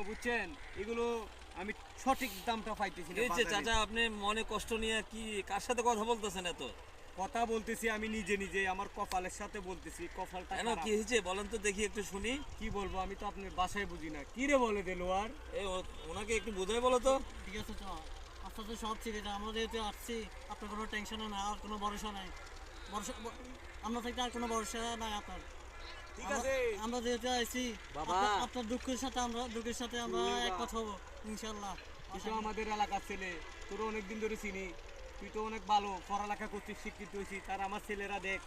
বুঝছেন এগুলো আমি সঠিক দামটা পাইতেছি না এই যে বাজারে। চাচা আপনি মনে কষ্ট নিয়ে কি কার সাথে কথা বলতেছেন এত? কথা বলতেছি আমি নিজে নিজে আমার কপালের সাথে বলতেছি কপালটা কেন খারাপ। কি হয়েছে বলেন তো দেখি একটু শুনি। কি বলবো আমি তো আপনার বাসায় বুঝি না কি রে বলে দিল আর এই ওনাকে একটু বোঝাই বলো তো। ঠিক আছে তো আপনার তো সব ঠিক আছে, আমরা যেহেতু আসছি আপনার কোনো টেনশনও নাই, আর কোনো ভরসা নাই, ভরসা আমরা থেকে আর কোনো ভরসা নাই আপনার। ঠিক আছে আমরা যেহেতু আইছি বাবা। আপনার দুঃখের সাথে আমরা একমত হবো ইনশাল্লাহ। তুই তো আমাদের এলাকার ছেলে, তোর অনেকদিন ধরে চিনি, তুই তো অনেক ভালো পড়ালেখা করছিস, শিক্ষিত হয়েছিস। তার আমার ছেলেরা দেখ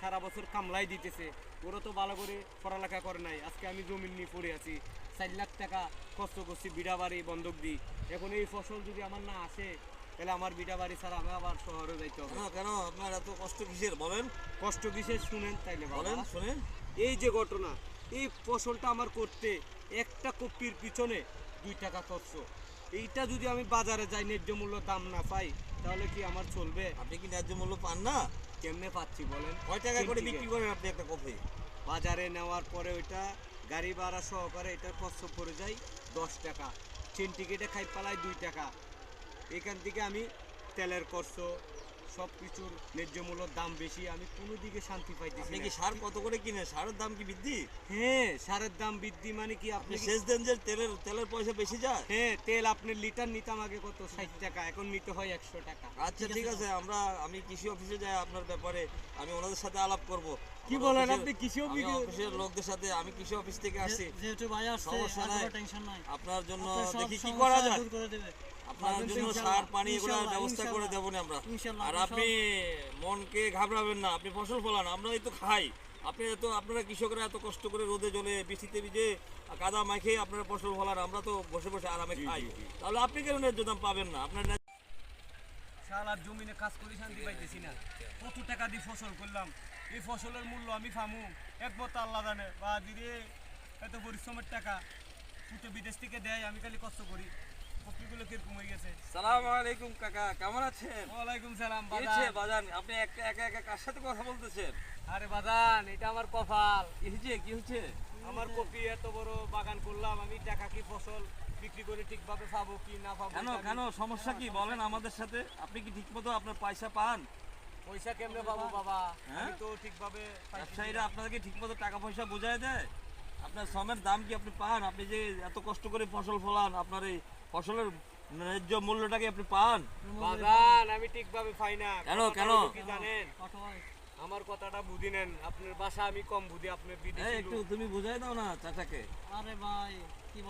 সারা বছর কামলাই দিতেছে, ওরা তো ভালো করে পড়ালেখা করে নাই। আজকে আমি জমিন নিয়ে পড়ে আছি, 4 লাখ টাকা কষ্ট করছি বিড়া বাড়ি বন্ধক দিই। এখন এই ফসল যদি আমার না আসে তাহলে আমার বিটা বাড়ি ছাড়া আমি আবার শহরে যাইতে হবে। কেন কেন আপনার এত কষ্ট কিসের বলেন? কষ্ট কিসের শুনেন তাইলে বলেন বাবা। শুনে। এই যে ঘটনা, এই ফসলটা আমার করতে একটা কপির পিছনে 2 টাকা খরচ। এইটা যদি আমি বাজারে যাই ন্যায্য মূল্য দাম না পাই তাহলে কি আমার চলবে? আপনি কি ন্যায্য মূল্য পান না? কেমনে পাচ্ছি বলেন? কয় টাকা করে চিন্তিকে। বিক্রি করেন আপনি একটা কফি? বাজারে নেওয়ার পরে ওইটা গাড়ি ভাড়া সহকারে এটা খরচ পড়ে যায় 10 টাকা, ট্রেন টিকিটে খাই পালাই 2 টাকা। এখান থেকে আমি তেলের খরচ সব কিছুর ন্যায্য মূল্যর দাম বেশি, আমি কোনো দিকে শান্তি পাইতেছি আপনি না। কি সার কত করে কিনেন? সারের দাম কি বৃদ্ধি? হ্যাঁ, সারের দাম বৃদ্ধি মানে কি আপনি আপনি শেষ দেন যে তেলের পয়সা বেশি যায়। হ্যাঁ, তেল আপনার লিটার নিতাম আগে কত 60 টাকা, এখন নিতে হয় 100 টাকা। আচ্ছা ঠিক আছে, আমি কৃষি অফিসে যাই আপনার ব্যাপারে, আমি ওনাদের সাথে আলাপ করব। কি আমার বলেন অফিসের- আপনি কৃষি আমি অফিসে? অফিসের লোকদের সাথে, আমি কৃষি অফিস থেকে আসছি। যেহেতু ভাই আসছে সমস্যা আর নাই। কোনো টেনশন নাই, আপনার জন্য আপনার সব দেখি কি সমস্যা করা যায়। দূর করে দেবে। আপনার পারবেন তো জন্য ইনশাল্লাহ? সার পানি এগুলোর ইনশাল্লাহ, ব্যবস্থা করে ইনশাল্লাহ। দেবো না আমরা। ইনশাল্লাহ, আর আমরা আপনি মনকে ঘাবড়াবেন না, আপনি ফসল ফলান, আমরাই তো খাই। আপনারা কৃষকরা এত কষ্ট করে রোদে জলে বৃষ্টিতে ভিজে কাদা মাখে আপনারা ফসল ফলান, আমরা তো বসে বসে আরামে খাই। তাহলে আপনি কেন ন্যায্য দাম পাবেন না? আপনার শালার জমিনে কাজ করে শান্তি পাইতেছি না। কত টাকা দিয়ে ফসল করলাম, এই ফসলের মূল্য আমি পামু একমত আল্লাহ জানে। বা দিদি এত পরিশ্রমের টাকা তুই বিদেশ থেকে দেয়, আমি খালি কষ্ট করি। কপিগুলো কিরকম হয়ে গেছে। সালাম আলাইকুম কাকা, কেমন আছেন? ওয়ালাইকুম সালাম কি হয়েছে বাজান। বাজান? আপনি একা একা একা কার সাথে কথা বলতেছেন? আরে বাজান, এটা আমার কপাল। কি হয়েছে কি হয়েছে? আমার কপি এত বড় বাগান করলাম, আমি টাকা কি ফসল বিক্রি করে ঠিকভাবে পাবো কি না পাবো কেন এটা আমি- কেন সমস্যা কি বলেন আমাদের সাথে? আপনি কি ঠিকমতো আপনার পয়সা পান? পয়সা কেমনে পাবো বাবা? হ্যাঁ? আমি তো ঠিকভাবে পাইতেছি ব্যবসায়ীরা না। আপনাদেরকে ঠিকমতো টাকা পয়সা বোঝায় দেয়? আপনার শ্রমের দাম কি আপনি পান? আপনি যে এত কষ্ট করে ফসল ফলান, আপনার এই ফসলের ন্যায্য মূল্যটাকে আপনি পান? বাগান আমি ঠিকভাবে পাই না। কেন, কথাটা কেন? হলো কি জানেন? কথা হয়। আমার কথাটা বুঝি নেন। আপনার বাসা আমি কম বুঝি, আপনার এই বিদেশি একটু লোক। তুমি বুঝাই দাও না চাচাকে। আরে ভাই